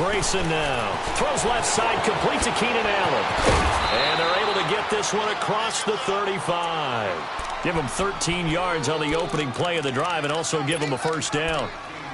Grayson now. Throws left side, complete to Keenan Allen. And they're able to get this one across the 35. Give him 13 yards on the opening play of the drive and also give him a first down.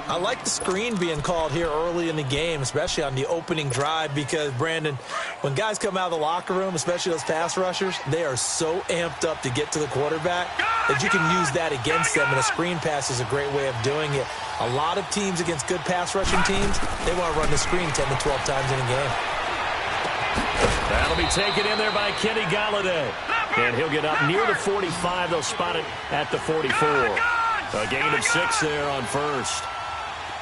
I like the screen being called here early in the game, especially on the opening drive, because, Brandon, when guys come out of the locker room, especially those pass rushers, they are so amped up to get to the quarterback that you can use that against them, and a screen pass is a great way of doing it. A lot of teams against good pass rushing teams, they want to run the screen 10 to 12 times in a game. That'll be taken in there by Kenny Galladay. And he'll get up near the 45. They'll spot it at the 44. A gain of 6 there on first.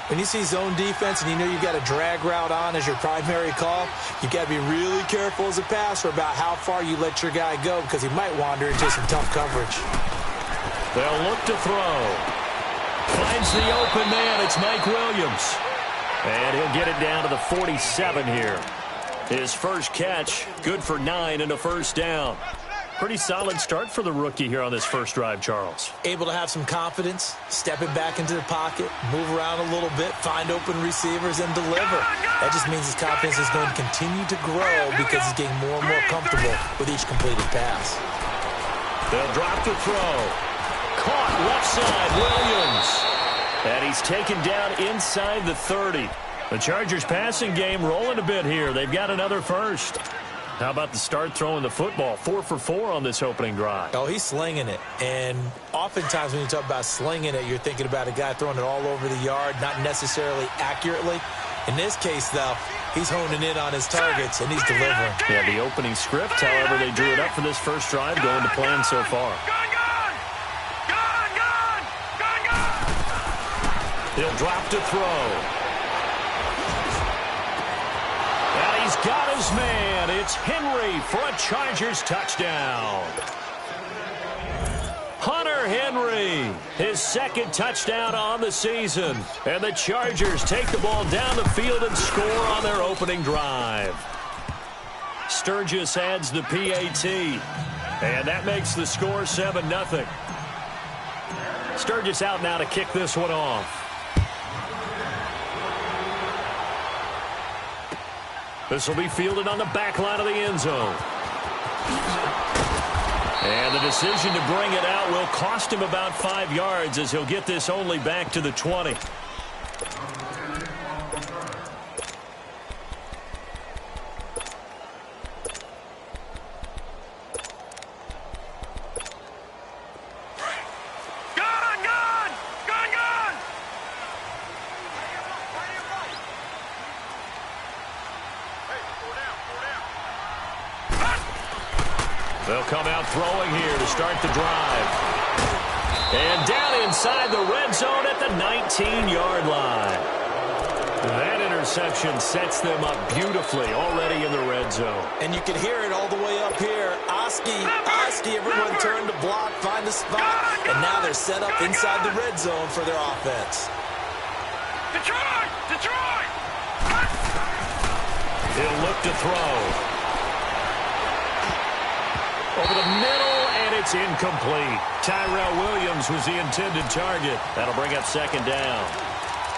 When you see zone defense and you know you've got a drag route on as your primary call, you've got to be really careful as a passer about how far you let your guy go, because he might wander into some tough coverage. They'll look to throw. Finds the open man. It's Mike Williams. And he'll get it down to the 47 here. His first catch, good for 9 and a first down. Pretty solid start for the rookie here on this first drive, Charles. Able to have some confidence, stepping back into the pocket, move around a little bit, find open receivers, and deliver. That just means his confidence is going to continue to grow because he's getting more and more comfortable with each completed pass. They'll drop the throw. Caught left side, Williams. And he's taken down inside the 30. The Chargers passing game rolling a bit here. They've got another first. How about the start throwing the football? 4 for 4 on this opening drive. Oh, he's slinging it. And oftentimes when you talk about slinging it, you're thinking about a guy throwing it all over the yard, not necessarily accurately. In this case, though, he's honing in on his targets, and he's delivering. Yeah, the opening script, however, they drew it up for this first drive, going to plan so far. He'll drop to throw. And he's got his man. It's Henry for a Chargers touchdown. Hunter Henry, his second touchdown on the season. And the Chargers take the ball down the field and score on their opening drive. Sturgis adds the PAT. And that makes the score 7-0. Sturgis out now to kick this one off. This will be fielded on the back line of the end zone. And the decision to bring it out will cost him about 5 yards, as he'll get this only back to the 20. They'll come out throwing here to start the drive. And down inside the red zone at the 19-yard line. That interception sets them up beautifully already in the red zone. And you can hear it all the way up here. Oski, everyone turned to block, find the spot, and now they're set up inside the red zone for their offense. Detroit! He'll look to throw. Over the middle, and it's incomplete. Tyrell Williams was the intended target. That'll bring up second down.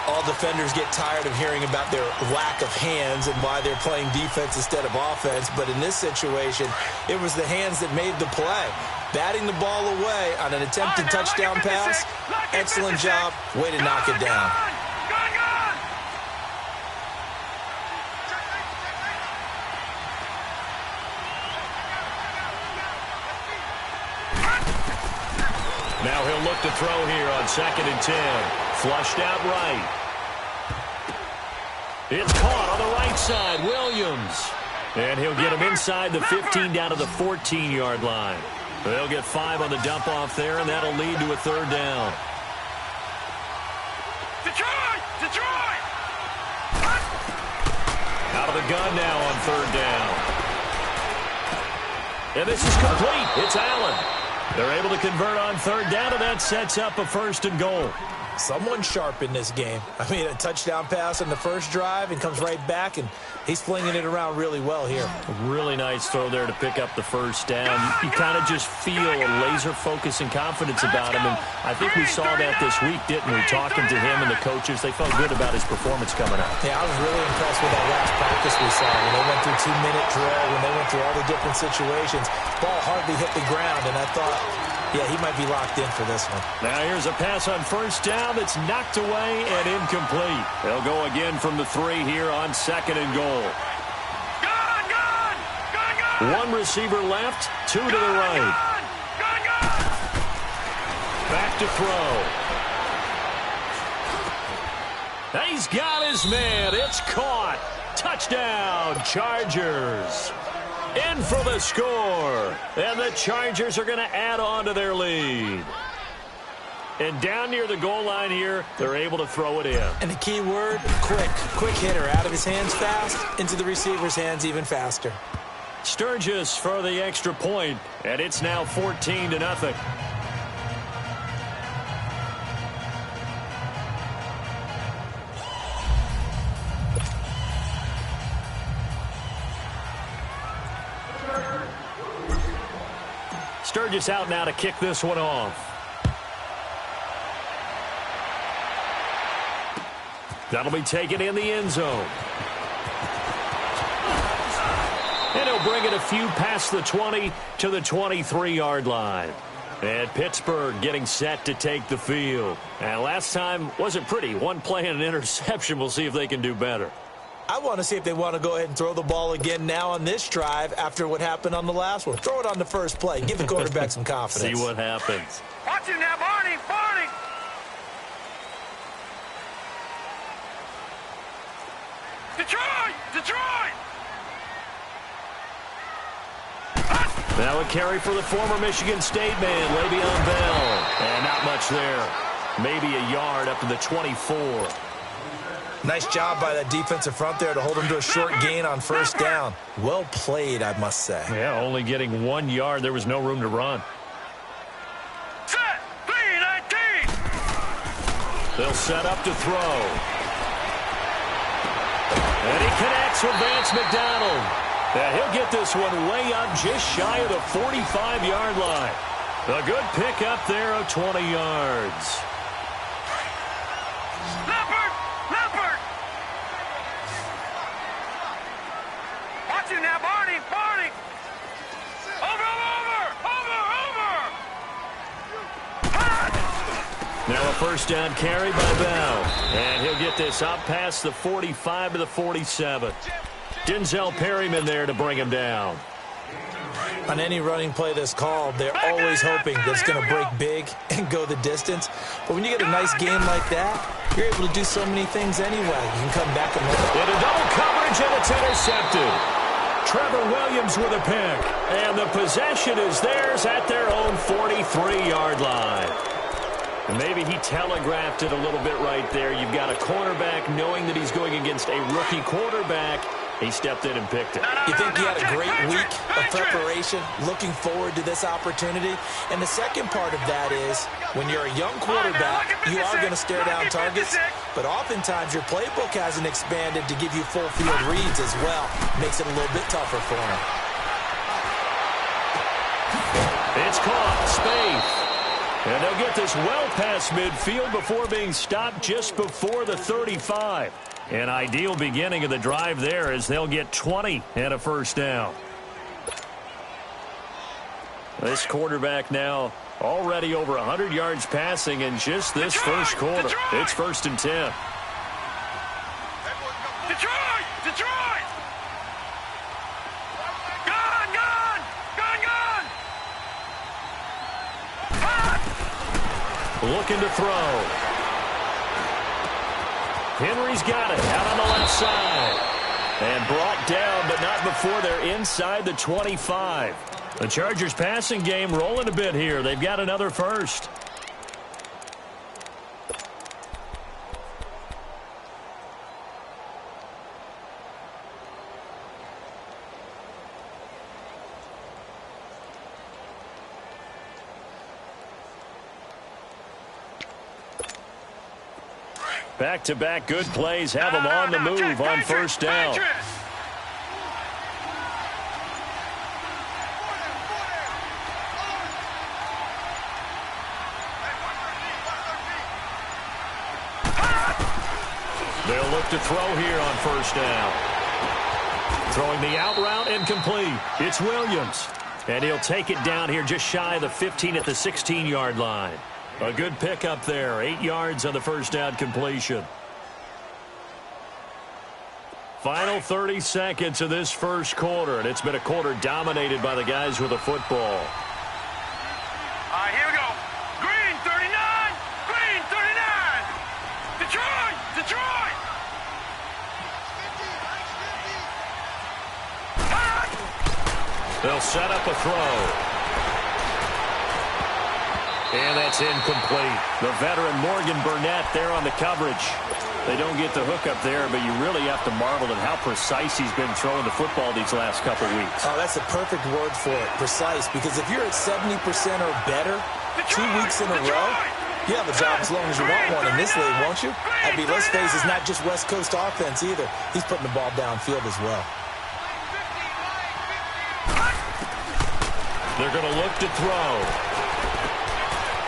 All defenders get tired of hearing about their lack of hands and why they're playing defense instead of offense. But in this situation, it was the hands that made the play. Batting the ball away on an attempted touchdown pass. Excellent job. Way to knock it down. Now he'll look to throw here on 2nd and 10. Flushed out right. It's caught on the right side. Williams. And he'll get him inside the 15 down to the 14-yard line. They'll get 5 on the dump off there, and that'll lead to a third down. Detroit! Out of the gun now on third down. And this is complete. It's Allen. They're able to convert on third down, and that sets up a 1st and goal. Someone sharp in this game. I mean, a touchdown pass on the first drive and comes right back, and he's flinging it around really well here. Really nice throw there to pick up the first down. You kind of just feel a laser focus and confidence about him, and I think we saw that this week, didn't we? Talking to him and the coaches, they felt good about his performance coming up. Yeah, I was really impressed with that last practice we saw when they went through 2-minute drill, when they went through all the different situations. Ball hardly hit the ground, and I thought, yeah, he might be locked in for this one. Now here's a pass on first down that's knocked away and incomplete. They'll go again from the 3 here on 2nd and goal. One receiver left, 2 to the right. Back to throw. He's got his man. It's caught. Touchdown, Chargers. In for the score. And the Chargers are going to add on to their lead. And down near the goal line here, they're able to throw it in. And the key word, quick. Quick hitter. Out of his hands fast, into the receiver's hands even faster. Sturgis for the extra point, and it's now 14-0. Sturgis out now to kick this one off. That'll be taken in the end zone. And he'll bring it a few past the 20 to the 23-yard line. And Pittsburgh getting set to take the field. And last time wasn't pretty. One play and an interception. We'll see if they can do better. I want to see if they want to go ahead and throw the ball again now on this drive after what happened on the last one. Throw it on the first play. Give the quarterback some confidence. See what happens. Watch him now, Barney. Barney. Detroit! Detroit! Now a carry for the former Michigan State man, Le'Veon Bell. And not much there. Maybe a yard up to the 24. Nice job by that defensive front there to hold him to a short gain on first down. Well played, I must say. Yeah, only getting 1 yard. There was no room to run. Set! 3-19! They'll set up to throw. And he connects with Vance McDonald. And he'll get this one way up just shy of the 45-yard line. A good pick up there of 20 yards. Leopard! Leopard! Watch him now, Barney! Barney! Over! Now a first down carry by Bell. And he'll get this up past the 45 to the 47. Denzel Perryman there to bring him down. On any running play that's called, they're always hoping that it's going to break big and go the distance. But when you get a nice game like that, you're able to do so many things anyway. You can come back and win. Into double coverage, and it's intercepted. Trevor Williams with a pick. And the possession is theirs at their own 43-yard line. And maybe he telegraphed it a little bit right there. You've got a cornerback knowing that he's going against a rookie quarterback. He stepped in and picked it. You think he had a great week of preparation, looking forward to this opportunity? And the second part of that is, when you're a young quarterback, you are going to stare down targets, but oftentimes your playbook hasn't expanded to give you full field reads as well. Makes it a little bit tougher for him. It's caught. Spaeth. And they'll get this well past midfield before being stopped just before the 35. An ideal beginning of the drive there as they'll get 20 and a first down. This quarterback now already over 100 yards passing in just this first quarter. It's 1st and 10. Detroit! Detroit! Gone! Gone! Gone! Gone! Looking to throw. Henry's got it out on the left side. And brought down, but not before they're inside the 25. The Chargers passing game rolling a bit here. They've got another first. Back-to-back good plays have them on the move on first down. They'll look to throw here on first down. Throwing the out route incomplete. It's Williams. And he'll take it down here just shy of the 15 at the 16-yard line. A good pickup there. 8 yards on the first down completion. Final 30 seconds of this first quarter, and it's been a quarter dominated by the guys with the football. All right, here we go. Green, 39. Green, 39. Detroit, Detroit. They'll set up a throw. And that's incomplete. The veteran Morgan Burnett there on the coverage. They don't get the hook up there, but you really have to marvel at how precise he's been throwing the football these last couple weeks. Oh, that's a perfect word for it, precise, because if you're at 70% or better 2 weeks in a row, you have a job as long as you want one in this league, won't you? I mean, let's face it, it's not just West Coast offense either. He's putting the ball downfield as well. They're going to look to throw.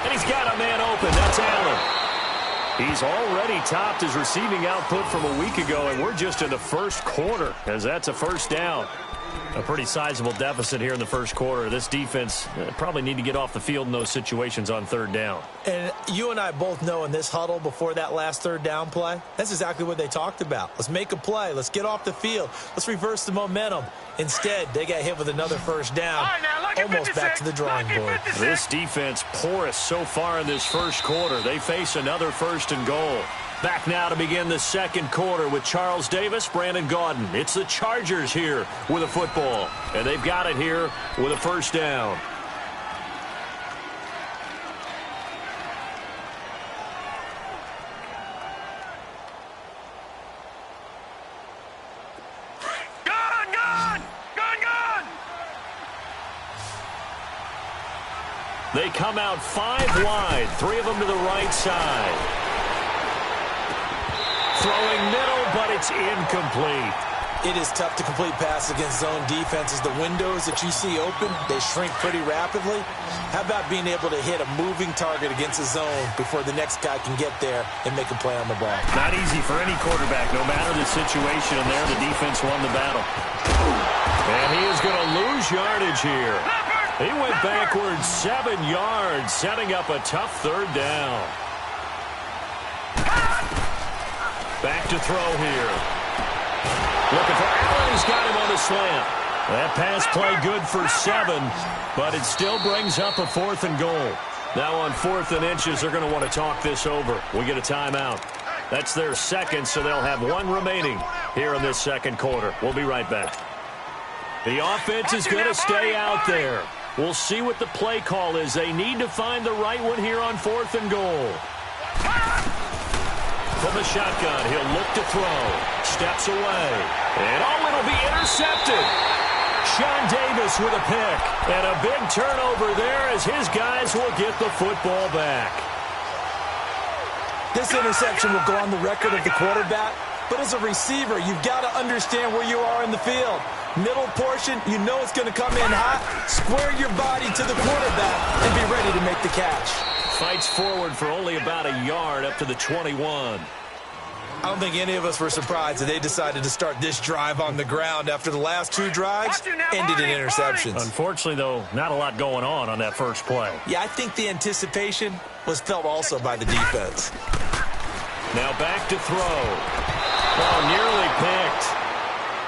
And he's got a man open. That's Allen. He's already topped his receiving output from a week ago, and we're just in the first quarter as that's a first down. A pretty sizable deficit here in the first quarter. This defense probably need to get off the field in those situations on third down. And you and I both know in this huddle before that last third down play, that's exactly what they talked about. Let's make a play. Let's get off the field. Let's reverse the momentum. Instead, they got hit with another first down, almost back to the drawing board. This defense porous so far in this first quarter. They face another first and goal. Back now to begin the second quarter with Charles Davis, Brandon Gaudin. It's the Chargers here with a football, and they've got it here with a first down. They come out 5 wide, 3 of them to the right side. Throwing middle, but it's incomplete. It is tough to complete pass against zone defenses. The windows that you see open, they shrink pretty rapidly. How about being able to hit a moving target against a zone before the next guy can get there and make a play on the ball? Not easy for any quarterback, no matter the situation. And there, the defense won the battle. And he is going to lose yardage here. He went backwards 7 yards, setting up a tough third down. Back to throw here. Looking for Allen. He's got him on the slant. That pass play good for 7, but it still brings up a 4th and goal. Now on 4th and inches, they're going to want to talk this over. We get a timeout. That's their second, so they'll have 1 remaining here in this second quarter. We'll be right back. The offense is going to stay out there. We'll see what the play call is. They need to find the right one here on 4th and goal. From the shotgun, he'll look to throw. Steps away. And, it'll be intercepted. Sean Davis with a pick. And a big turnover there as his guys will get the football back. This interception will go on the record of the quarterback. But as a receiver, you've got to understand where you are in the field. Middle portion, you know it's going to come in hot. Square your body to the quarterback and be ready to make the catch. Fights forward for only about a yard up to the 21. I don't think any of us were surprised that they decided to start this drive on the ground after the last 2 drives ended in interceptions. Unfortunately, though, not a lot going on that first play. Yeah, I think the anticipation was felt also by the defense. Now back to throw. Oh, nearly picked.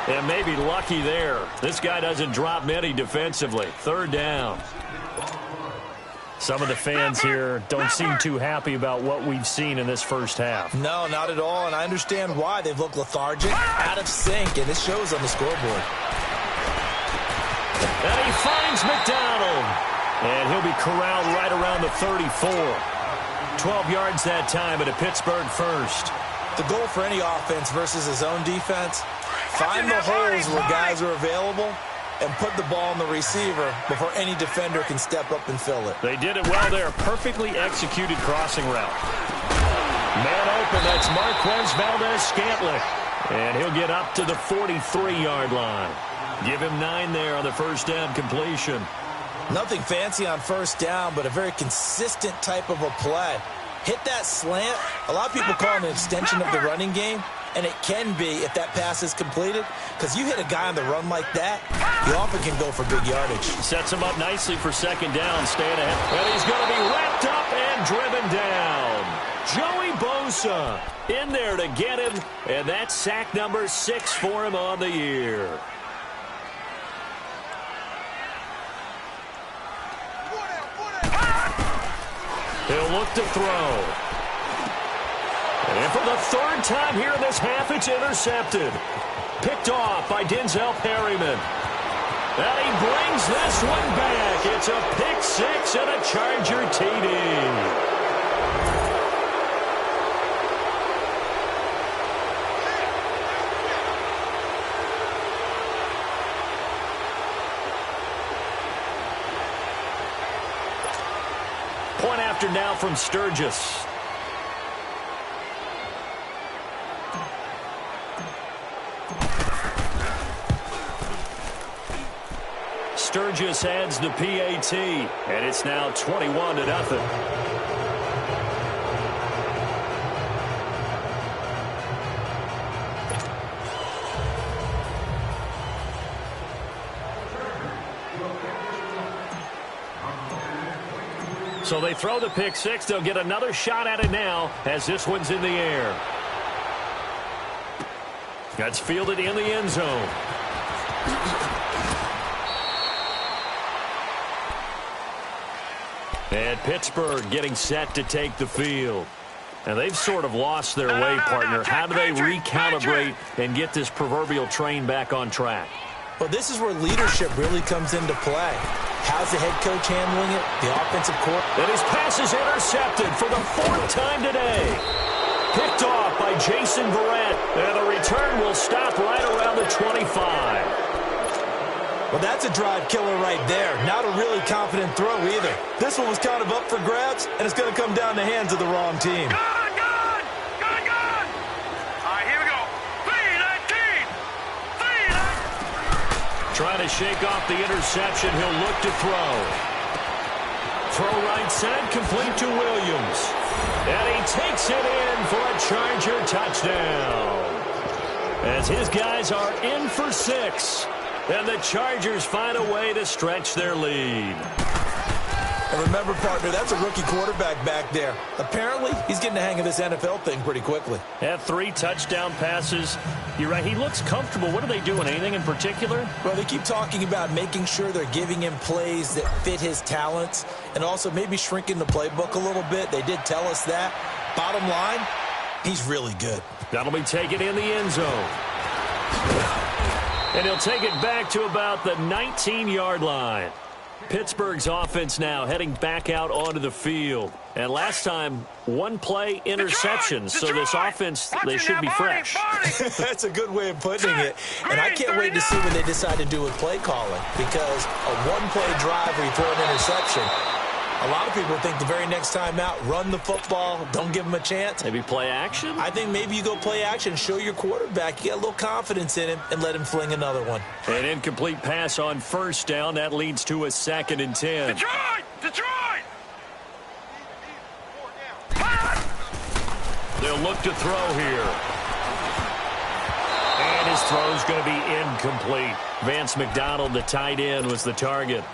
And maybe lucky there. This guy doesn't drop many defensively. 3rd down. Some of the fans here don't seem too happy about what we've seen in this first half. No, not at all, and I understand why. They've looked lethargic, out of sync, and it shows on the scoreboard. And he finds McDonald. And he'll be corralled right around the 34. 12 yards that time at a Pittsburgh first. The goal for any offense versus a zone defense, find the holes where guys are available and put the ball on the receiver before any defender can step up and fill it. They did it well there. Perfectly executed crossing route. Man open, that's Marquez Valdez-Scantling. And he'll get up to the 43-yard line. Give him 9 there on the first down completion. Nothing fancy on first down, but a very consistent type of a play. Hit that slant. A lot of people call it an extension of the running game, and it can be if that pass is completed, because you hit a guy on the run like that, he often can go for big yardage. Sets him up nicely for second down, staying ahead. And he's going to be wrapped up and driven down. Joey Bosa in there to get him, and that's sack number 6 for him on the year. He'll look to throw. And for the third time here in this half, it's intercepted. Picked off by Denzel Perryman. And he brings this one back. It's a pick 6 and a Charger TD. Point after now from Sturgis. Sturgis adds the PAT, and it's now 21-0. So they throw the pick 6. They'll get another shot at it now as this one's in the air. That's fielded in the end zone. And Pittsburgh getting set to take the field. And they've sort of lost their way, partner. How do they recalibrate and get this proverbial train back on track? Well, this is where leadership really comes into play. How's the head coach handling it? The offensive coordinator. And his pass is intercepted for the 4th time today. Picked off by Jason Verrett. And the return will stop right around the 25. Well, that's a drive killer right there. Not a really confident throw either. This one was kind of up for grabs, and it's going to come down the hands of the wrong team. Good. All right, here we go. 3-19. Trying to shake off the interception. He'll look to throw. Throw right side, complete to Williams. And he takes it in for a Charger touchdown. As his guys are in for 6. And the Chargers find a way to stretch their lead. And remember, partner, that's a rookie quarterback back there. Apparently, he's getting the hang of this NFL thing pretty quickly. Had 3 touchdown passes. You're right, he looks comfortable. What are they doing? Anything in particular? Well, they keep talking about making sure they're giving him plays that fit his talents and also maybe shrinking the playbook a little bit. They did tell us that. Bottom line, he's really good. That'll be taken in the end zone. And he'll take it back to about the 19-yard line. Pittsburgh's offense now heading back out onto the field. And last time, 1 play interception. So this offense, they should be fresh. That's a good way of putting it. And I can't wait to see when they decide to do with play calling. Because a 1-play drive where you throw an interception, a lot of people think the very next time out, run the football, don't give him a chance. Maybe play action? I think maybe you go play action, show your quarterback, you get a little confidence in him, and let him fling another one. An incomplete pass on first down. That leads to a 2nd and 10. Detroit! They'll look to throw here. And his throw's going to be incomplete. Vance McDonald, the tight end, was the target.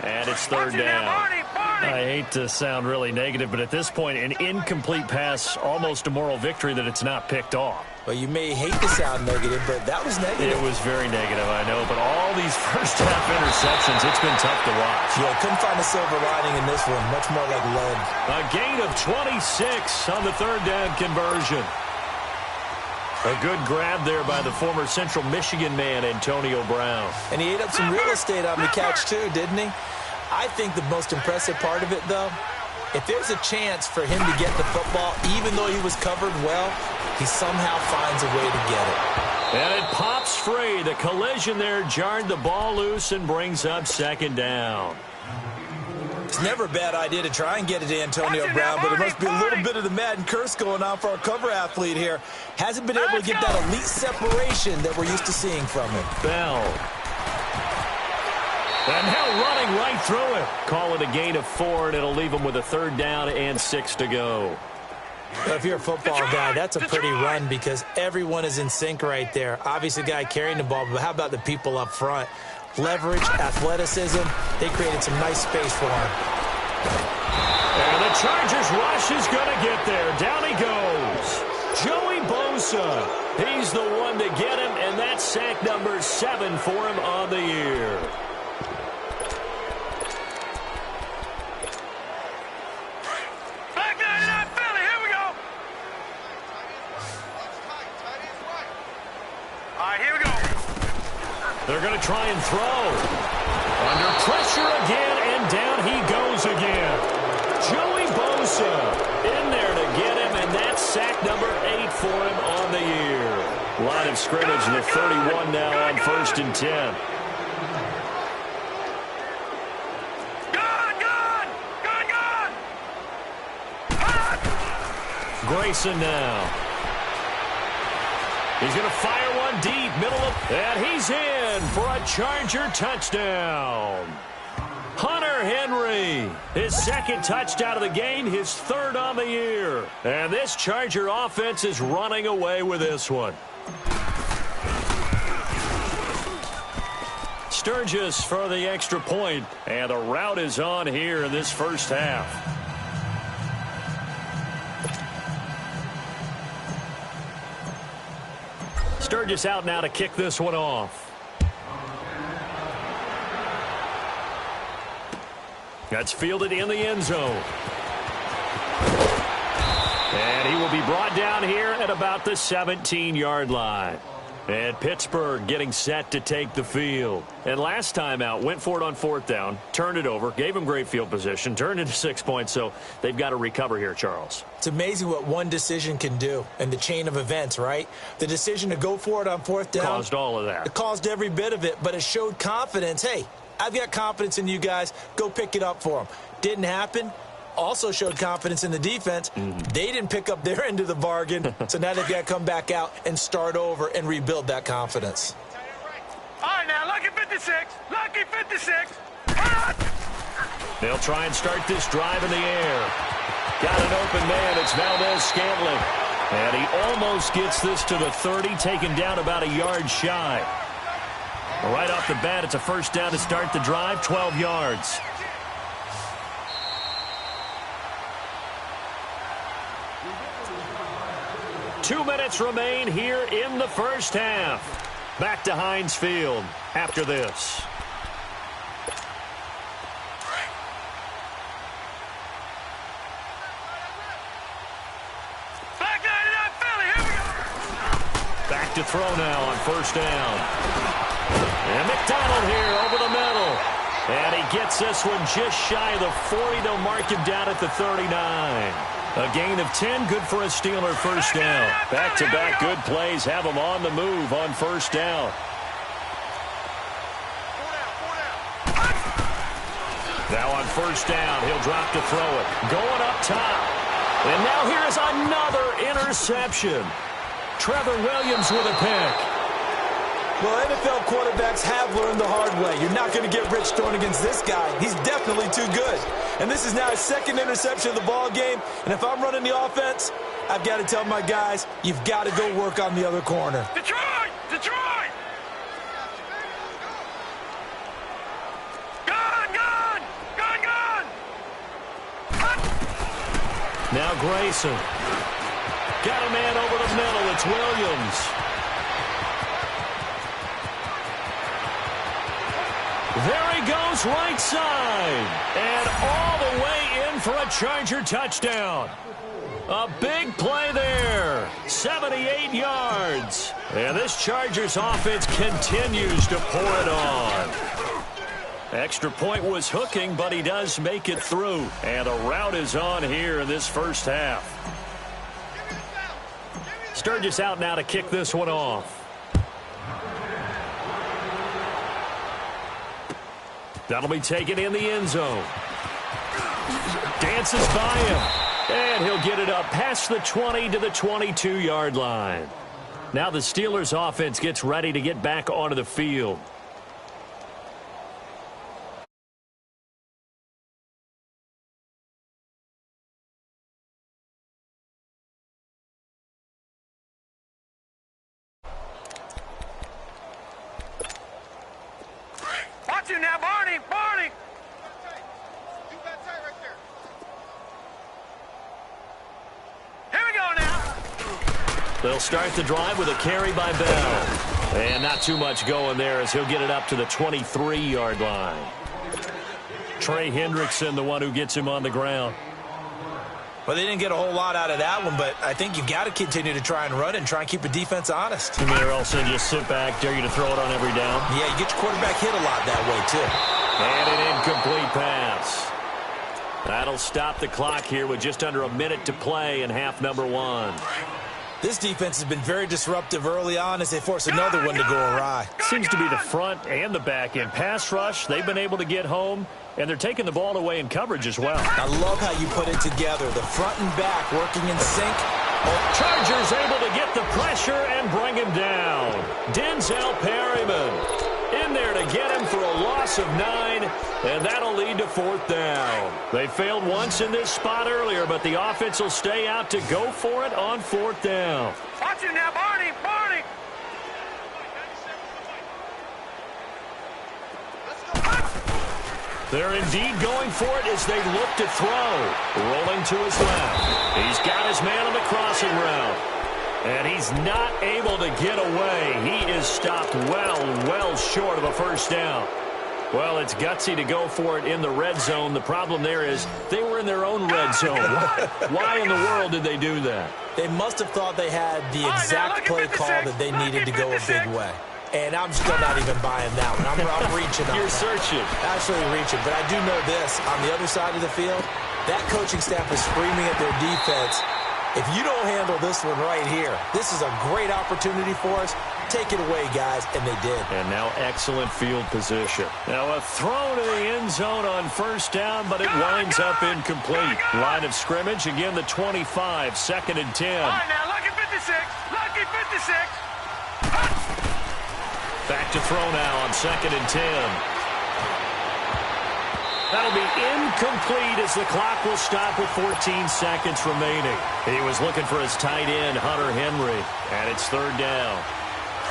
And it's 3rd down. I hate to sound really negative, but at this point, an incomplete pass, almost a moral victory that it's not picked off. Well, you may hate to sound negative, but that was negative. It was very negative, I know, but all these first-half interceptions, it's been tough to watch. Yeah, couldn't find a silver lining in this one, much more like lead. A gain of 26 on the 3rd down conversion. A good grab there by the former Central Michigan man, Antonio Brown. And he ate up some real estate on the catch, too, didn't he? I think the most impressive part of it, though, if there's a chance for him to get the football, even though he was covered well, he somehow finds a way to get it. And it pops free. The collision there jarred the ball loose and brings up 2nd down. It's never a bad idea to try and get it to Antonio Brown, but there must be a little bit of the Madden curse going on for our cover athlete here. Hasn't been able to get that elite separation that we're used to seeing from him. Bell. And now running right through it. Call it a gain of 4, and it'll leave him with a 3rd down and 6 to go. Well, if you're a football guy, that's a pretty run because everyone is in sync right there. Obviously, the guy carrying the ball, but how about the people up front? Leverage, athleticism, they created some nice space for him. And the Chargers rush is going to get there. Down he goes. Joey Bosa. He's the one to get him, and that's sack number 7 for him on the year. They're going to try and throw. Under pressure again, and down he goes again. Joey Bosa in there to get him, and that's sack number 8 for him on the year. Line of scrimmage, the 31 now on 1st and 10. Grayson now. He's going to fire one deep, middle of, and he's in for a Charger touchdown. Hunter Henry, his 2nd touchdown of the game, his 3rd on the year. And this Charger offense is running away with this one. Sturgis for the extra point, and the route is on here in this first half. Sturgis out now to kick this one off. That's fielded in the end zone. And he will be brought down here at about the 17-yard line. And Pittsburgh getting set to take the field. And last time out, went for it on 4th down, turned it over, gave him great field position, turned into 6 points, so they've got to recover here, Charles. It's amazing what one decision can do in the chain of events, right? The decision to go for it on 4th down. Caused all of that. It caused every bit of it, but it showed confidence. Hey, I've got confidence in you guys. Go pick it up for them. Didn't happen. Also showed confidence in the defense. They didn't pick up their end of the bargain, so now they've got to come back out and start over and rebuild that confidence. All right, now, lucky 56. Lucky 56. They'll try and start this drive in the air. Got an open man. It's Valdez-Scantling. And he almost gets this to the 30, taken down about a yard shy. Right off the bat, it's a 1st down to start the drive, 12 yards. Two minutes remain here in the first half. Back to Heinz Field after this. Back to throw now on 1st down. And McDonald here over the middle. And he gets this one just shy of the 40. They'll mark him down at the 39. A gain of 10, good for a Steeler 1st down. Back-to-back good plays have him on the move on 1st down. Now on 1st down, he'll drop to throw it. Going up top. And now here's another interception. Trevor Williams with a pick. Well, NFL quarterbacks have learned the hard way. You're not going to get rich throwing against this guy. He's definitely too good. And this is now his 2nd interception of the ball game. And if I'm running the offense, I've got to tell my guys, you've got to go work on the other corner. Detroit! Detroit! Gun! Now Grayson. Got a man over the middle. It's Williams. There he goes, right side. And all the way in for a Charger touchdown. A big play there. 78 yards. And this Chargers offense continues to pour it on. Extra point was hooking, but he does make it through. And the route is on here in this first half. Sturgis out now to kick this one off. That'll be taken in the end zone. Dances by him. And he'll get it up past the 20 to the 22-yard line. Now the Steelers offense gets ready to get back onto the field. Watch you now, Barney! Barney! Here we go now. They'll start the drive with a carry by Bell. And not too much going there as he'll get it up to the 23-yard line. Trey Hendrickson, the one who gets him on the ground. Well, they didn't get a whole lot out of that one, but I think you've got to continue to try and run and try and keep the defense honest. You mean also just sit back, dare you to throw it on every down? Yeah, you get your quarterback hit a lot that way, too. And an incomplete pass. That'll stop the clock here with just under a minute to play in half number one. This defense has been very disruptive early on as they force another one to go awry. Seems to be the front and the back end. Pass rush, they've been able to get home, and they're taking the ball away in coverage as well. I love how you put it together. The front and back working in sync. Chargers able to get the pressure and bring him down. Denzel Perryman in there to get him for a loss of 9, and that'll lead to fourth down. They failed once in this spot earlier, but the offense will stay out to go for it on fourth down. Watch you now, Barney! Barney! They're indeed going for it as they look to throw. Rolling to his left. He's got his man on the crossing route. And he's not able to get away. He is stopped well short of a first down. Well, it's gutsy to go for it in the red zone. The problem there is they were in their own red zone. Why in the world did they do that? They must have thought they had the exact play call that they needed to go a big way. And I'm still not even buying that one. I'm reaching on You're that. searching. Absolutely reaching. But I do know this. On the other side of the field, that coaching staff is screaming at their defense. If you don't handle this one right here, this is a great opportunity for us. Take it away, guys, and they did. And now excellent field position. Now a throw to the end zone on first down, but it winds up incomplete. Line of scrimmage, again the 25, second and 10. All right, now, lucky 56. Lucky 56. Back to throw now on second and 10. That'll be incomplete as the clock will stop with 14 seconds remaining. He was looking for his tight end, Hunter Henry, and it's third down.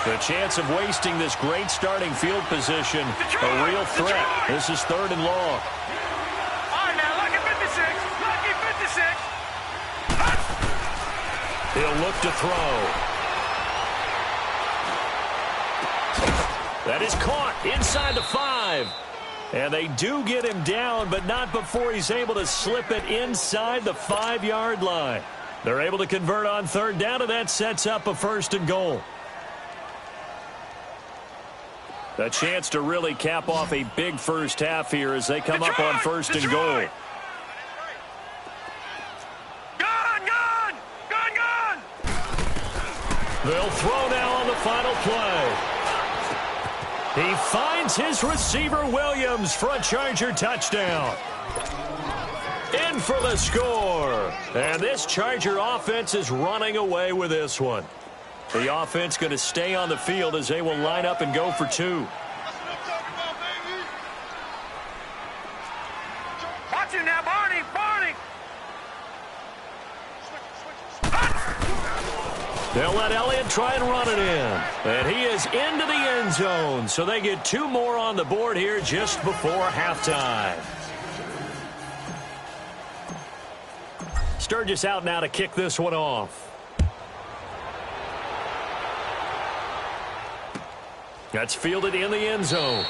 The chance of wasting this great starting field position, a real threat. This is third and long. All right, now, lucky 56. Lucky 56. He'll look to throw. That is caught inside the 5. And they do get him down, but not before he's able to slip it inside the 5-yard line. They're able to convert on third down, and that sets up a first and goal. A chance to really cap off a big first half here as they come up on first and goal. Gun! They'll throw now on the final play. He finds his receiver, Williams, for a Charger touchdown. In for the score. And this Charger offense is running away with this one. The offense going to stay on the field as they will line up and go for 2. Watch you now, Barney! They'll let Elliott try and run it in. And he is into the end zone. So they get 2 more on the board here just before halftime. Sturgis out now to kick this one off. That's fielded in the end zone.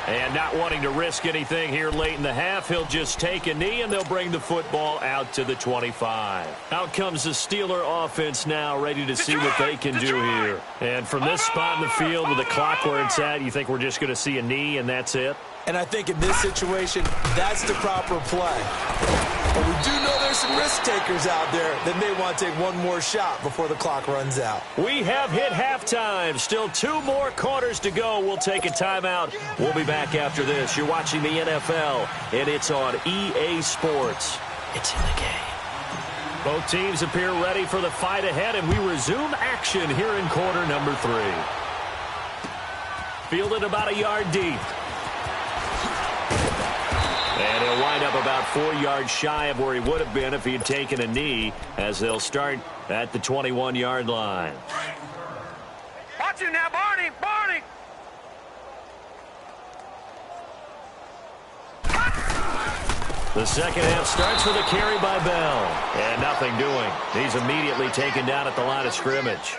And not wanting to risk anything here late in the half, he'll just take a knee, and they'll bring the football out to the 25. Out comes the Steeler offense now, ready to see what they can do here. And from this spot in the field with the clock where it's at, you think we're just going to see a knee and that's it? And I think in this situation, that's the proper play. But we do know there's some risk takers out there that may want to take one more shot before the clock runs out. We have hit halftime. Still 2 more quarters to go. We'll take a timeout. We'll be back after this. You're watching the NFL, and it's on EA Sports. It's in the game. Both teams appear ready for the fight ahead, and we resume action here in quarter number 3. Fielded about a yard deep. And he'll wind up about 4 yards shy of where he would have been if he had taken a knee, as they'll start at the 21-yard line. Watch him now, Barney! Barney! The second half starts with a carry by Bell. And nothing doing. He's immediately taken down at the line of scrimmage.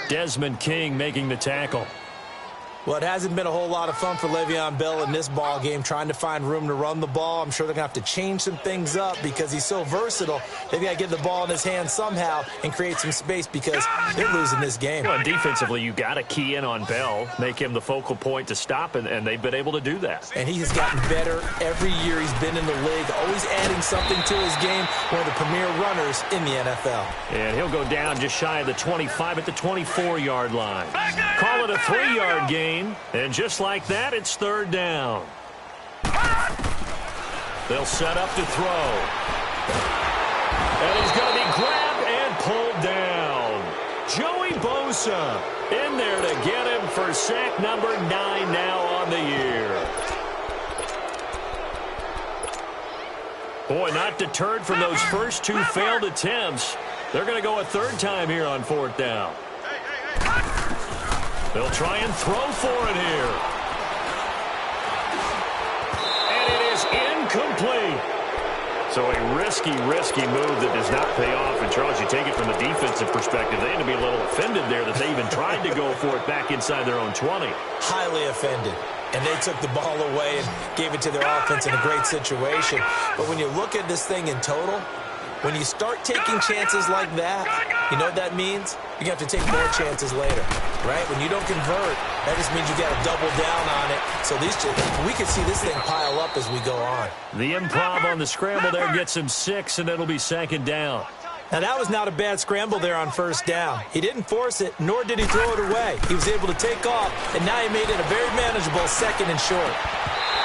Desmond King making the tackle. Well, it hasn't been a whole lot of fun for Le'Veon Bell in this ball game, trying to find room to run the ball. I'm sure they're going to have to change some things up because he's so versatile. They've got to get the ball in his hands somehow and create some space because they're losing this game. Well, defensively, you got to key in on Bell, make him the focal point to stop, and they've been able to do that. And he has gotten better every year he's been in the league, always adding something to his game, one of the premier runners in the NFL. And he'll go down just shy of the 25 at the 24-yard line. Call it a 3-yard gain. And just like that, it's third down. They'll set up to throw. And he's going to be grabbed and pulled down. Joey Bosa in there to get him for sack number 9 now on the year. Boy, not deterred from those first 2 failed attempts. They're going to go a third time here on 4th down. They'll try and throw for it here. And it is incomplete. So a risky move that does not pay off. And, Charles, you take it from the defensive perspective, they had to be a little offended there that they even tried to go for it back inside their own 20. Highly offended. And they took the ball away and gave it to their offense in a great situation. But when you look at this thing in total, when you start taking chances like that, you know what that means? You have to take more chances later, right? When you don't convert, that just means you got to double down on it. So we can see this thing pile up as we go on. The improv on the scramble there gets him 6, and it'll be 2nd down. Now, that was not a bad scramble there on 1st down. He didn't force it, nor did he throw it away. He was able to take off, and now he made it a very manageable 2nd and short.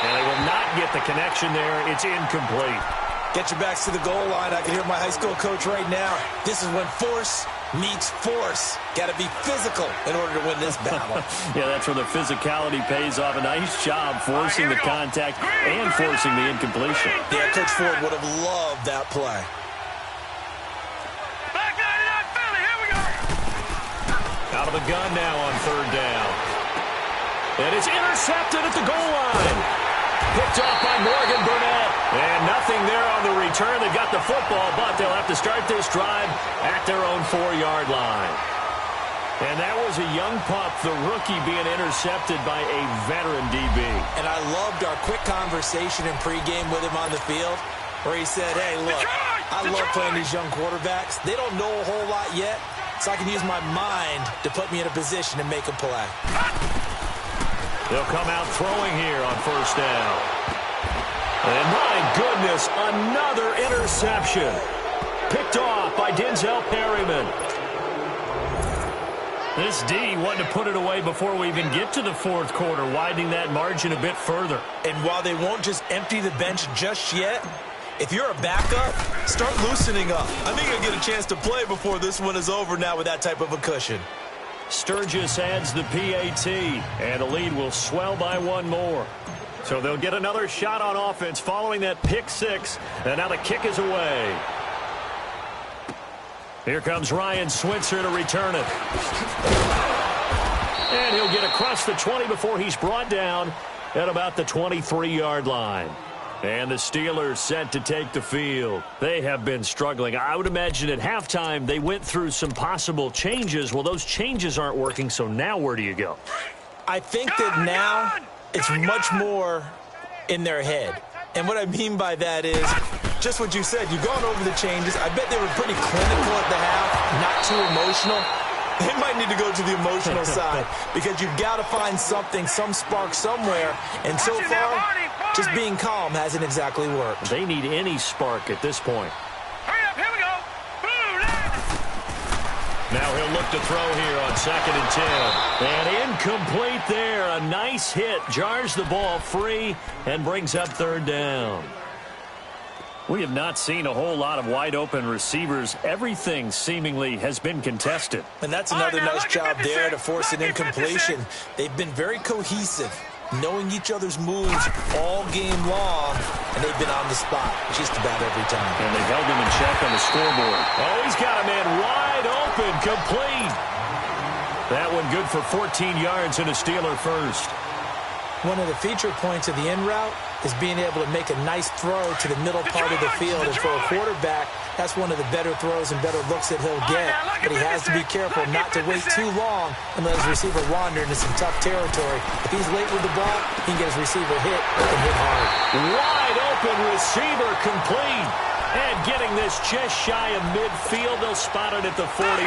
And they will not get the connection there. It's incomplete. Get your backs to the goal line. I can hear my high school coach right now. This is when force meets force. Got to be physical in order to win this battle. Yeah, that's where the physicality pays off. A nice job forcing the contact and forcing the incompletion. Yeah, Coach Ford would have loved that play. Back 99 Philly, here we go. Out of the gun now on 3rd down. And it's intercepted at the goal line. Picked off by Morgan Burnett. And nothing there on the return. They got the football, but they'll have to start this drive at their own 4-yard line. And that was a young pup, the rookie, being intercepted by a veteran DB. And I loved our quick conversation in pregame with him on the field, where he said, hey, look, I love playing these young quarterbacks. They don't know a whole lot yet, so I can use my mind to put me in a position to make a play. They'll come out throwing here on 1st down. And my goodness, another interception. Picked off by Denzel Perryman. This D wanting to put it away before we even get to the 4th quarter, widening that margin a bit further. And while they won't just empty the bench just yet, if you're a backup, start loosening up. I think you'll get a chance to play before this one is over now with that type of a cushion. Sturgis adds the PAT, and the lead will swell by 1 more. So they'll get another shot on offense following that pick 6, and now the kick is away. Here comes Ryan Switzer to return it. And he'll get across the 20 before he's brought down at about the 23-yard line. And the Steelers set to take the field. They have been struggling. I would imagine at halftime they went through some possible changes. Well, those changes aren't working, so now where do you go? I think that now it's much more in their head. And what I mean by that is just what you said. You've gone over the changes. I bet they were pretty clinical at the half, not too emotional. They might need to go to the emotional side because you've got to find something, some spark somewhere. And so far, just being calm hasn't exactly worked. They need any spark at this point. Hurry up, here we go. Now he'll look to throw here on 2nd and 10. And incomplete there. A nice hit. Jars the ball free and brings up 3rd down. We have not seen a whole lot of wide-open receivers. Everything seemingly has been contested. And that's another nice job there to force an incompletion. They've been very cohesive, knowing each other's moves all game long, and they've been on the spot just about every time. And they've held him in check on the scoreboard. Oh, he's got a man wide open, complete. That one good for 14 yards and a Steeler first. One of the feature points of the in route is being able to make a nice throw to the middle part of the field. And for a quarterback, that's one of the better throws and better looks that he'll get. But he has to be careful not to wait too long and let his receiver wander into some tough territory. If he's late with the ball, he can get his receiver hit and hit hard. Wide open receiver complete. And getting this just shy of midfield, they'll spot it at the 49.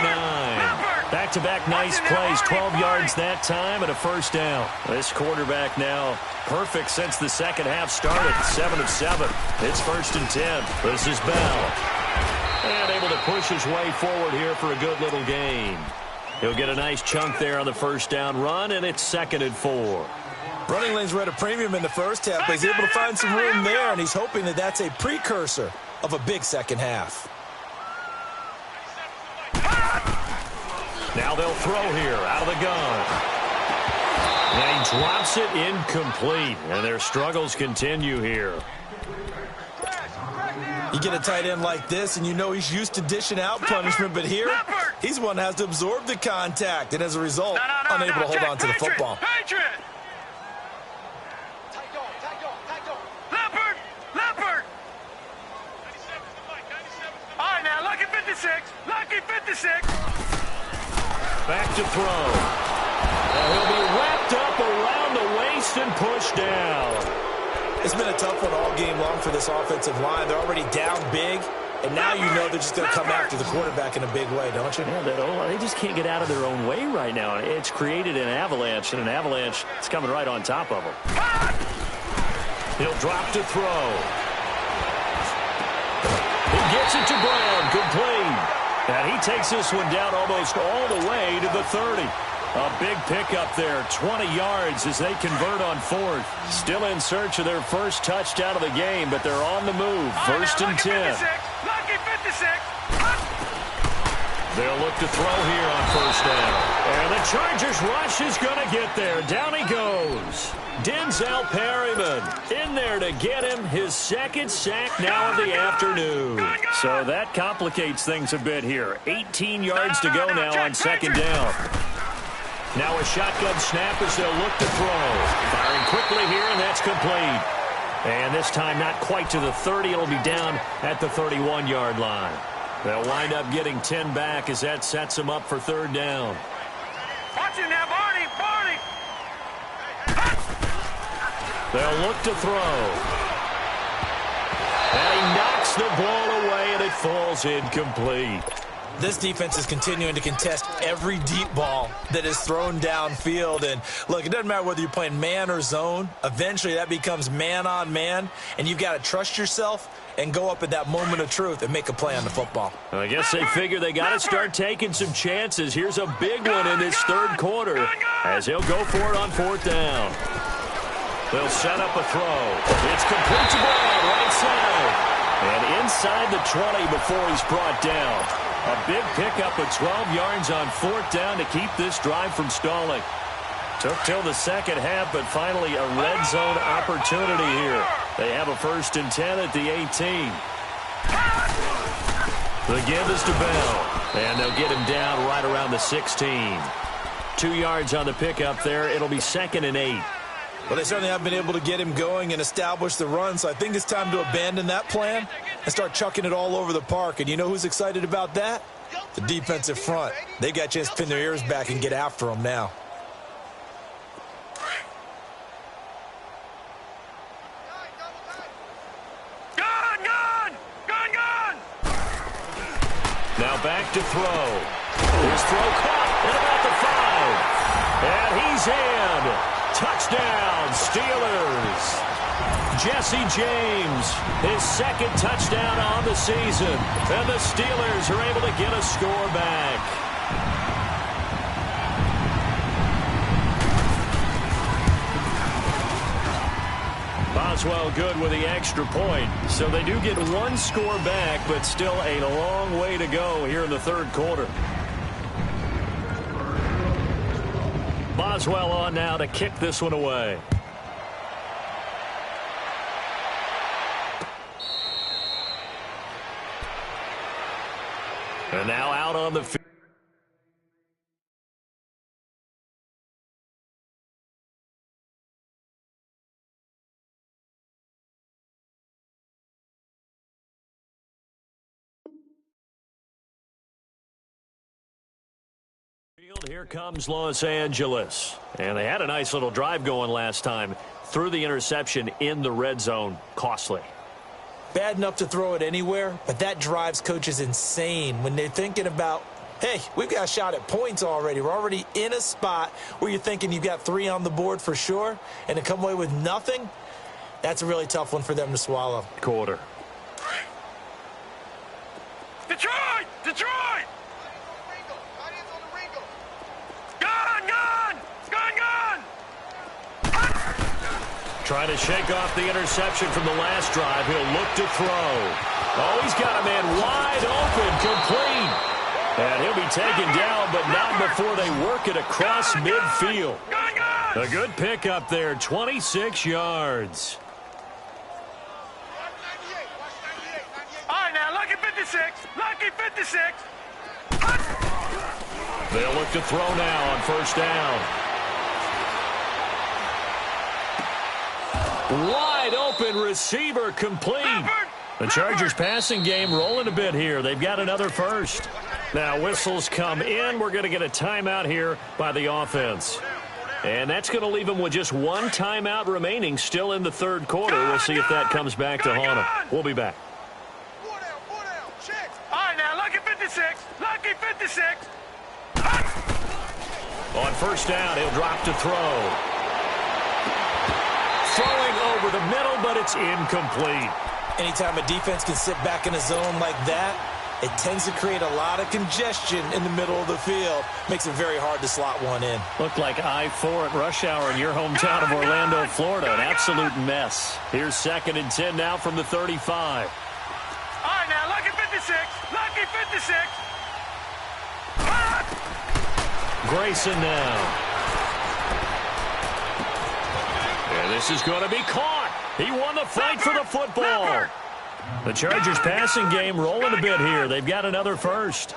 Back-to-back nice plays, 12 yards that time and a first down. This quarterback now perfect since the second half started, 7 of 7. It's 1st and 10. This is Bell. And able to push his way forward here for a good little gain. He'll get a nice chunk there on the first down run, and it's 2nd and 4. Running lanes were at a premium in the first half, but he's able to find some room there, and he's hoping that that's a precursor of a big second half. Now they'll throw here out of the gun. And he drops it incomplete. And their struggles continue here. You get a tight end like this, and you know he's used to dishing out punishment, but here, he's one that has to absorb the contact, and as a result, unable to hold on to the football. Lucky 56. Back to throw. And he'll be wrapped up around the waist and pushed down. It's been a tough one all game long for this offensive line. They're already down big, and now you know they're just going to come after the quarterback in a big way, don't you? Yeah, they just can't get out of their own way right now. It's created an avalanche, and an avalanche is coming right on top of them. He'll drop to throw. He gets it to Brown, complete. And he takes this one down almost all the way to the 30. A big pickup there, 20 yards as they convert on 4th. Still in search of their first touchdown of the game, but they're on the move. 1st and 10. Lucky 56. They'll look to throw here on 1st down. And the Chargers rush is going to get there. Down he goes. Denzel Perryman in there to get him his 2nd sack now of the afternoon. So that complicates things a bit here. 18 yards to go now on 2nd down. Now a shotgun snap as they'll look to throw. Firing quickly here, and that's complete. And this time not quite to the 30. It'll be down at the 31-yard line. They'll wind up getting 10 back as that sets them up for 3rd down. Watch it now, Barney. They'll look to throw. And he knocks the ball away, and it falls incomplete. This defense is continuing to contest every deep ball that is thrown downfield. And, look, it doesn't matter whether you're playing man or zone. Eventually, that becomes man on man, and you've got to trust yourself and go up at that moment of truth and make a play on the football. I guess they figure they got to start taking some chances. Here's a big one in this 3rd quarter as he'll go for it on 4th down. They'll set up a throw. It's complete to Brown, right side. And inside the 20 before he's brought down. A big pickup of 12 yards on 4th down to keep this drive from stalling. Took till the second half, but finally a red zone opportunity here. They have a 1st and 10 at the 18. The give is to Bell. And they'll get him down right around the 16. 2 yards on the pickup there. It'll be 2nd and 8. Well, they certainly have been able to get him going and establish the run, so I think it's time to abandon that plan and start chucking it all over the park. And you know who's excited about that? The defensive front. They got a chance to pin their ears back and get after him now. Gun! Now back to throw. His throw caught at about the 5. And he's in. Touchdown, Steelers. Jesse James, his second touchdown on the season. And the Steelers are able to get a score back. Boswell good with the extra point. So they do get one score back, but still a long way to go here in the third quarter. Boswell on now to kick this one away. And now out on the field. Here comes Los Angeles. And they had a nice little drive going last time. Threw the interception in the red zone. Costly. Bad enough to throw it anywhere, but that drives coaches insane when they're thinking about, hey, we've got a shot at points already. We're already in a spot where you're thinking you've got 3 on the board for sure, and to come away with nothing, that's a really tough one for them to swallow. Quarter. Detroit! Detroit! Gone! Gone! Gone! Gone! Trying to shake off the interception from the last drive. He'll look to throw. Oh, he's got a man wide open, complete. And he'll be taken down, but not before they work it across midfield. A good pickup there, 26 yards. All right, now, lucky 56. Lucky 56. They'll look to throw now on first down. Wide open receiver complete. The Chargers passing game rolling a bit here. They've got another first. Now whistles come in. We're going to get a timeout here by the offense. And that's going to leave them with just one timeout remaining still in the third quarter. We'll see if that comes back to haunt them. We'll be back. All right, now, lucky 56. Lucky 56. On first down, he'll drop to throw. Throwing over the middle, but it's incomplete. Anytime a defense can sit back in a zone like that, it tends to create a lot of congestion in the middle of the field. Makes it very hard to slot one in. Looked like I-4 at rush hour in your hometown of Orlando, Florida. An absolute mess. Here's 2nd and 10 now from the 35. All right, now, lucky 56. Lucky 56. Grayson now. And this is going to be caught. He won the fight for the football. The Chargers passing game rolling a bit here. They've got another first.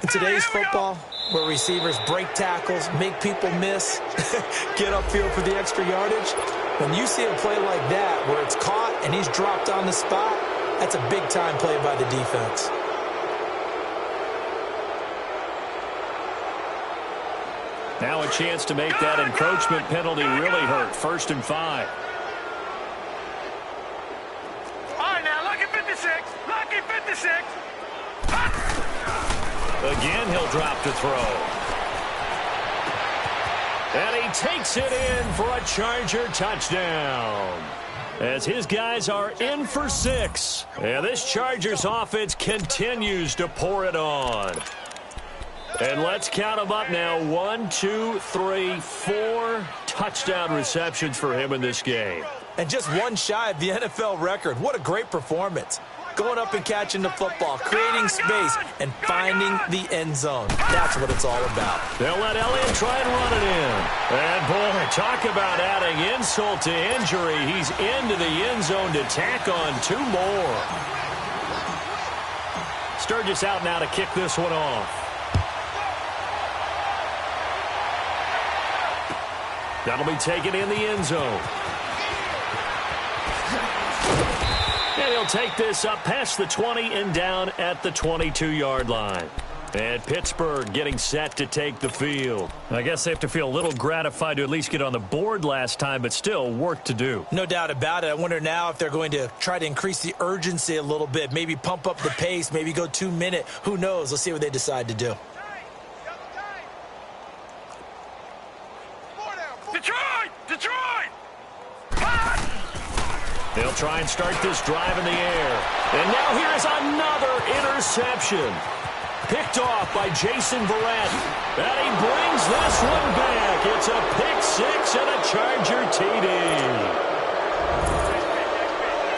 In today's football, where receivers break tackles, make people miss, get upfield for the extra yardage, when you see a play like that where it's caught and he's dropped on the spot, that's a big-time play by the defense. Now a chance to make that encroachment penalty really hurt. 1st and 5. All right, now, lucky 56. Lucky 56. Again, he'll drop to throw. And he takes it in for a Charger touchdown. As his guys are in for 6. And this Chargers offense continues to pour it on. And let's count them up now. 1, 2, 3, 4 touchdown receptions for him in this game. And just one shy of the NFL record. What a great performance. Going up and catching the football, creating space, and finding the end zone. That's what it's all about. They'll let Elliott try and run it in. And, boy, talk about adding insult to injury. He's into the end zone to tack on 2 more. Sturgis out now to kick this one off. That'll be taken in the end zone. And he'll take this up past the 20 and down at the 22-yard line. And Pittsburgh getting set to take the field. I guess they have to feel a little gratified to at least get on the board last time, but still work to do. No doubt about it. I wonder now if they're going to try to increase the urgency a little bit, maybe pump up the pace, maybe go 2-minute. Who knows? Let's see what they decide to do. They'll try and start this drive in the air. And now here's another interception. Picked off by Jason Verrett. And he brings this one back. It's a pick six and a Charger TD.